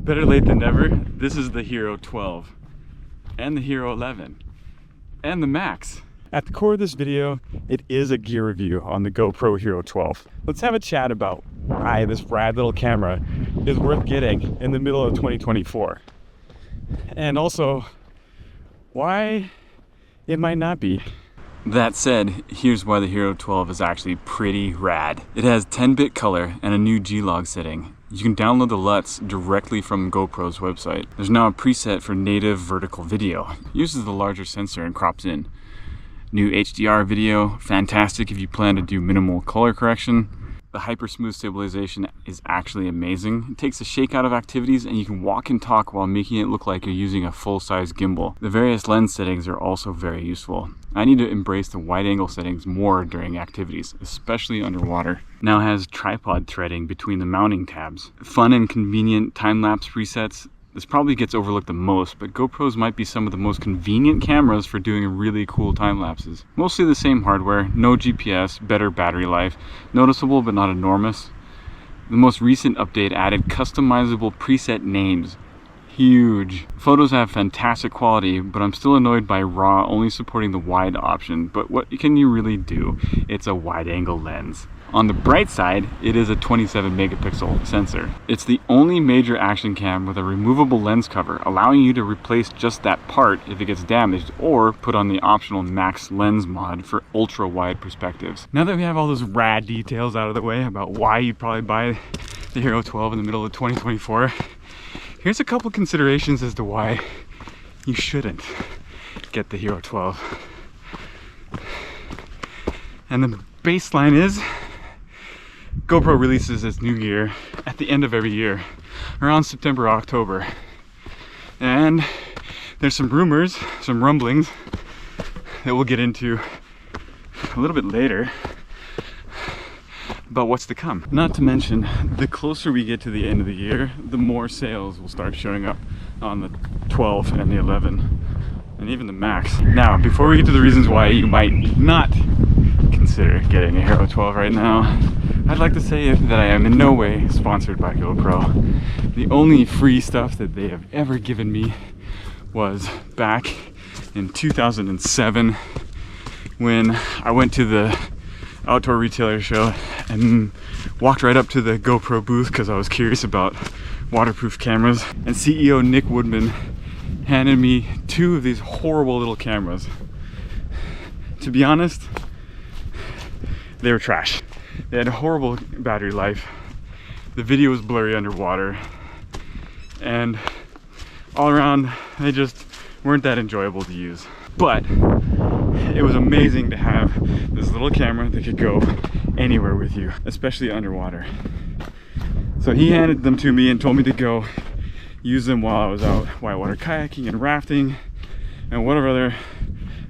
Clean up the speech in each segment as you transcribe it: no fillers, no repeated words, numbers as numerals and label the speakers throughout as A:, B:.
A: Better late than never. This is the Hero 12 and the Hero 11 and the Max. At the core of this video, it is a gear review on the GoPro Hero 12. Let's have a chat about why this rad little camera is worth getting in the middle of 2024. And also, why it might not be. That said, here's why the Hero 12 is actually pretty rad. It has 10-bit color and a new G-Log setting. You can download the LUTs directly from GoPro's website. There's now a preset for native vertical video. It uses the larger sensor and crops in. New HDR video, fantastic if you plan to do minimal color correction. The hyper smooth stabilization is actually amazing. It takes the shake out of activities and you can walk and talk while making it look like you're using a full-size gimbal. The various lens settings are also very useful. I need to embrace the wide angle settings more during activities, especially underwater. Now has tripod threading between the mounting tabs. Fun and convenient time-lapse presets. This probably gets overlooked the most, but GoPros might be some of the most convenient cameras for doing really cool time lapses. Mostly the same hardware, no GPS, better battery life, noticeable but not enormous. The most recent update added customizable preset names. Huge. Photos have fantastic quality, but I'm still annoyed by RAW only supporting the wide option. But what can you really do? It's a wide angle lens. On the bright side, it is a 27 megapixel sensor. It's the only major action cam with a removable lens cover, allowing you to replace just that part if it gets damaged, or put on the optional max lens mod for ultra wide perspectives. Now that we have all those rad details out of the way about why you'd probably buy the Hero 12 in the middle of 2024, here's a couple considerations as to why you shouldn't get the Hero 12. And the baseline is GoPro releases its new gear at the end of every year, around September, October. And there's some rumors, some rumblings that we'll get into a little bit later about what's to come. Not to mention, the closer we get to the end of the year, the more sales will start showing up on the 12 and the 11 and even the Max. Now, before we get to the reasons why you might not consider getting a Hero 12 right now, I'd like to say that I am in no way sponsored by GoPro. The only free stuff that they have ever given me was back in 2007 when I went to the outdoor retailer show and walked right up to the GoPro booth because I was curious about waterproof cameras, and CEO Nick Woodman handed me two of these horrible little cameras. To be honest, they were trash. They had a horrible battery life. The video was blurry underwater, and all around they just weren't that enjoyable to use. But it was amazing to have this little camera that could go anywhere with you, especially underwater. So he handed them to me and told me to go use them while I was out whitewater kayaking and rafting and whatever other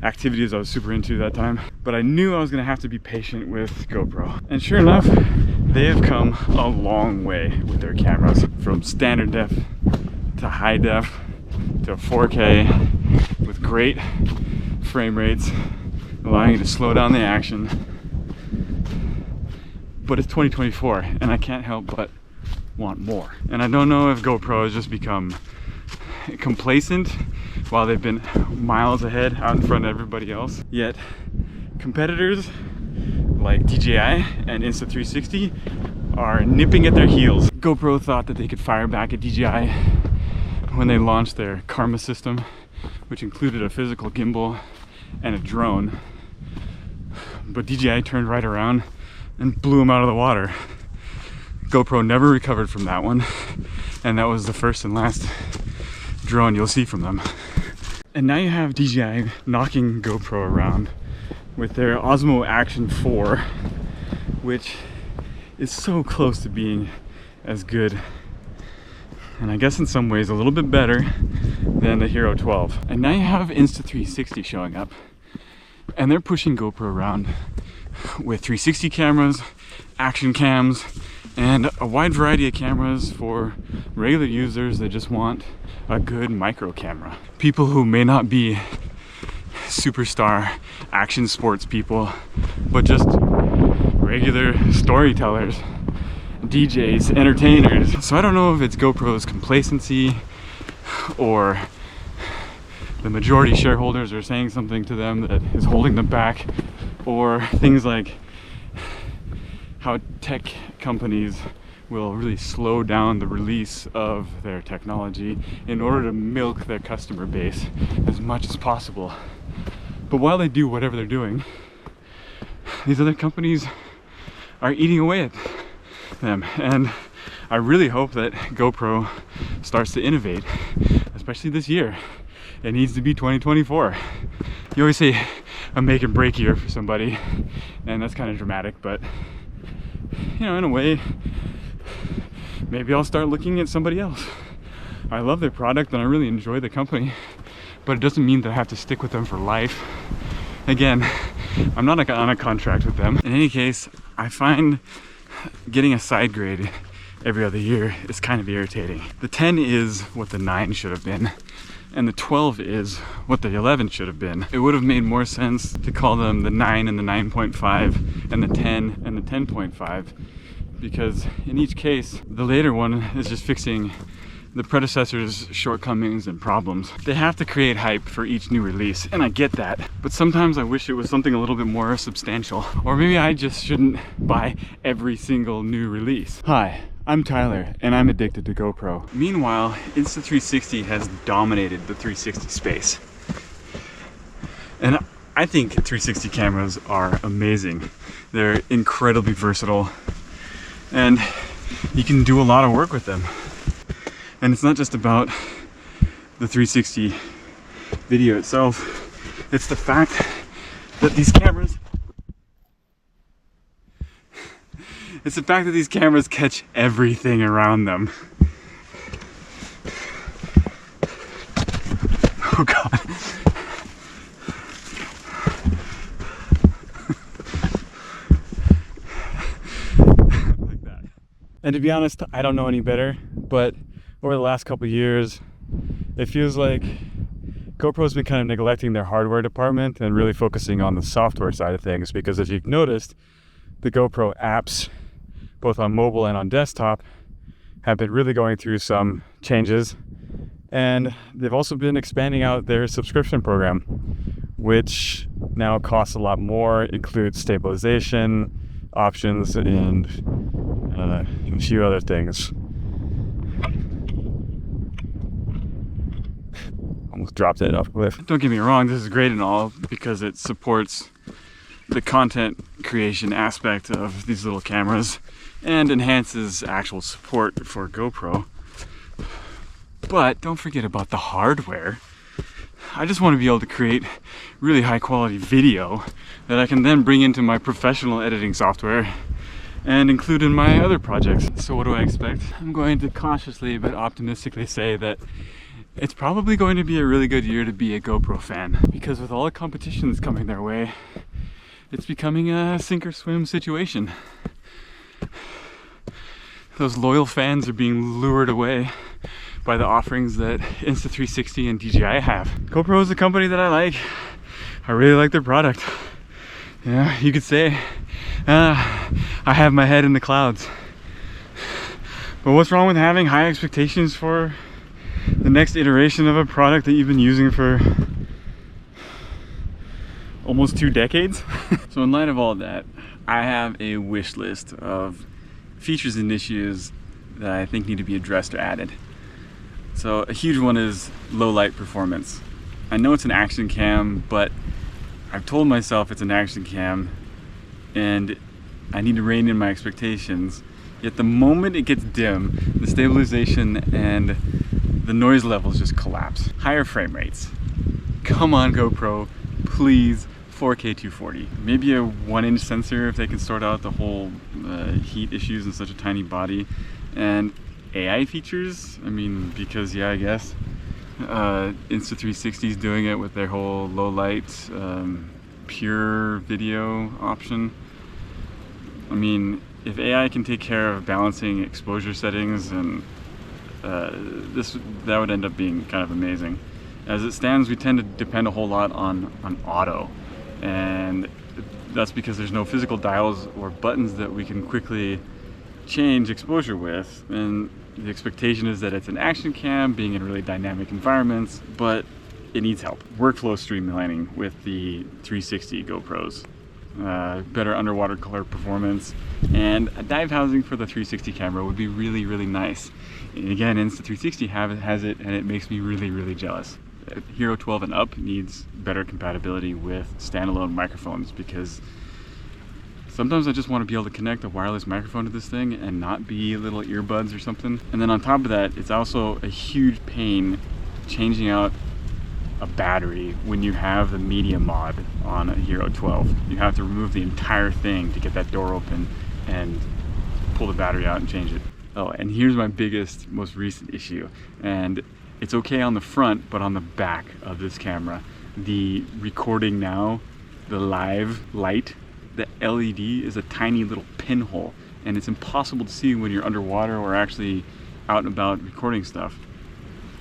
A: activities I was super into that time. But I knew I was gonna have to be patient with GoPro. And sure enough, they have come a long way with their cameras. From standard def to high def to 4K with great frame rates, allowing you to slow down the action. But it's 2024 and I can't help but want more. And I don't know if GoPro has just become complacent while they've been miles ahead out in front of everybody else. Yet competitors like DJI and Insta360 are nipping at their heels. GoPro thought that they could fire back at DJI when they launched their Karma system, which included a physical gimbal and a drone. But DJI turned right around and blew them out of the water. GoPro never recovered from that one, and that was the first and last drone you'll see from them. And now you have DJI knocking GoPro around with their Osmo Action 4, which is so close to being as good, and I guess in some ways a little bit better than the Hero 12. And now you have Insta360 showing up, and they're pushing GoPro around with 360 cameras, action cams, and a wide variety of cameras for regular users that just want a good micro camera. People who may not be superstar action sports people, but just regular storytellers DJs, entertainers. So I don't know if it's GoPro's complacency or the majority shareholders are saying something to them that is holding them back, or things like how tech companies will really slow down the release of their technology in order to milk their customer base as much as possible. But while they do whatever they're doing, these other companies are eating away at them. And I really hope that GoPro starts to innovate, especially this year. It needs to be 2024. You always say a make and break year for somebody, and that's kind of dramatic, but you know, in a way, maybe I'll start looking at somebody else. I love their product and I really enjoy the company, but it doesn't mean that I have to stick with them for life. Again, I'm not on a contract with them. In any case, I find getting a side grade every other year is kind of irritating. The 10 is what the 9 should have been, and the 12 is what the 11 should have been. It would have made more sense to call them the 9 and the 9.5 and the 10 and the 10.5, because in each case, the later one is just fixing the predecessor's shortcomings and problems. They have to create hype for each new release, and I get that, but sometimes I wish it was something a little bit more substantial. Or maybe I just shouldn't buy every single new release. Hi, I'm Tyler, and I'm addicted to GoPro. Meanwhile, Insta360 has dominated the 360 space. And I think 360 cameras are amazing. They're incredibly versatile, and you can do a lot of work with them. And it's not just about the 360 video itself, it's the fact that these cameras catch everything around them. Oh God. Like that. And to be honest, I don't know any better, but over the last couple of years, it feels like GoPro's been kind of neglecting their hardware department and really focusing on the software side of things, because if you've noticed, the GoPro apps, both on mobile and on desktop, have been really going through some changes, and they've also been expanding out their subscription program, which now costs a lot more, includes stabilization options and a few other things. Almost dropped it off a cliff. Don't get me wrong, this is great and all because it supports the content creation aspect of these little cameras and enhances actual support for GoPro. But don't forget about the hardware. I just want to be able to create really high quality video that I can then bring into my professional editing software and include in my other projects. So what do I expect? I'm going to cautiously but optimistically say that it's probably going to be a really good year to be a GoPro fan, because with all the competition that's coming their way, it's becoming a sink or swim situation. Those loyal fans are being lured away by the offerings that Insta360 and DJI have. GoPro is a company that I like. I really like their product. Yeah, you could say I have my head in the clouds. But what's wrong with having high expectations for the next iteration of a product that you've been using for almost 2 decades? So in light of all that, I have a wish list of features and issues that I think need to be addressed or added. So a huge one is low light performance. I know it's an action cam, but I've told myself it's an action cam and I need to rein in my expectations. Yet the moment it gets dim, the stabilization and the noise levels just collapse. Higher frame rates. Come on GoPro, please, 4K 240. Maybe a 1-inch sensor if they can sort out the whole heat issues in such a tiny body. And AI features, I mean, because yeah, I guess. Insta360 is doing it with their whole low light, pure video option. I mean, if AI can take care of balancing exposure settings, and that would end up being kind of amazing. As it stands, we tend to depend a whole lot on auto, and that's because there's no physical dials or buttons that we can quickly change exposure with, and the expectation is that it's an action cam being in really dynamic environments, but it needs help. Workflow streamlining with the 360 GoPros, better underwater color performance, and a dive housing for the 360 camera would be really, really nice. And again, Insta360 has it, and it makes me really, really jealous. Hero 12 and up needs better compatibility with standalone microphones, because sometimes I just want to be able to connect a wireless microphone to this thing and not be little earbuds or something. And then on top of that, it's also a huge pain changing out a battery when you have the media mod on a Hero 12. You have to remove the entire thing to get that door open and pull the battery out and change it. Oh, and here's my biggest, most recent issue. And it's okay on the front, but on the back of this camera, the recording now, the live light, the LED is a tiny little pinhole, and it's impossible to see when you're underwater or actually out and about recording stuff.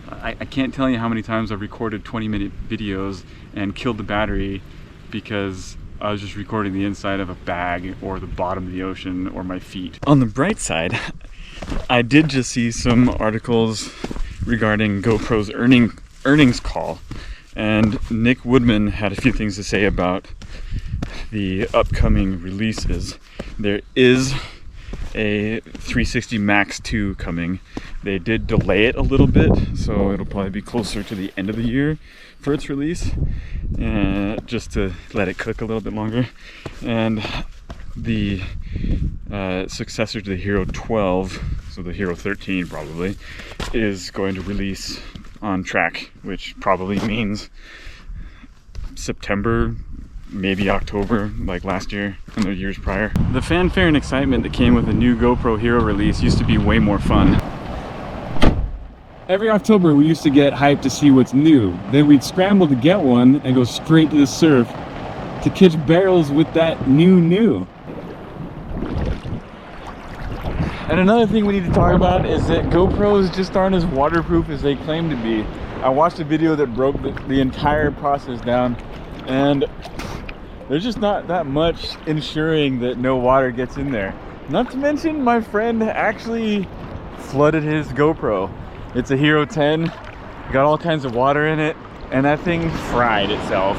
A: I can't tell you how many times I've recorded 20-minute videos and killed the battery because I was just recording the inside of a bag or the bottom of the ocean or my feet. On the bright side, I did just see some articles regarding GoPro's earnings call, and Nick Woodman had a few things to say about the upcoming releases. There is a 360 Max 2 coming. They did delay it a little bit, so it'll probably be closer to the end of the year for its release, just to let it cook a little bit longer. And the successor to the Hero 12, so the Hero 13 probably, is going to release on track, which probably means September, maybe October, like last year and the years prior. The fanfare and excitement that came with the new GoPro Hero release used to be way more fun. Every October we used to get hyped to see what's new. Then we'd scramble to get one and go straight to the surf to catch barrels with that new. And another thing we need to talk about is that GoPros just aren't as waterproof as they claim to be. I watched a video that broke the entire process down, and there's just not that much ensuring that no water gets in there. Not to mention, my friend actually flooded his GoPro. It's a Hero 10, got all kinds of water in it, and that thing fried itself.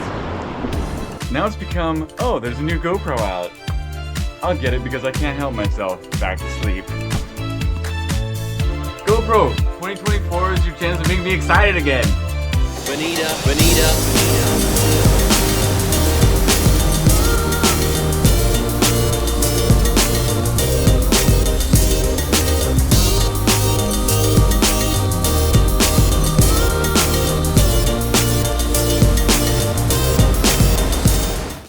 A: Now it's become, oh, there's a new GoPro out. I'll get it because I can't help myself. Back to sleep. GoPro 2024 is your chance to make me excited again.
B: Bonita.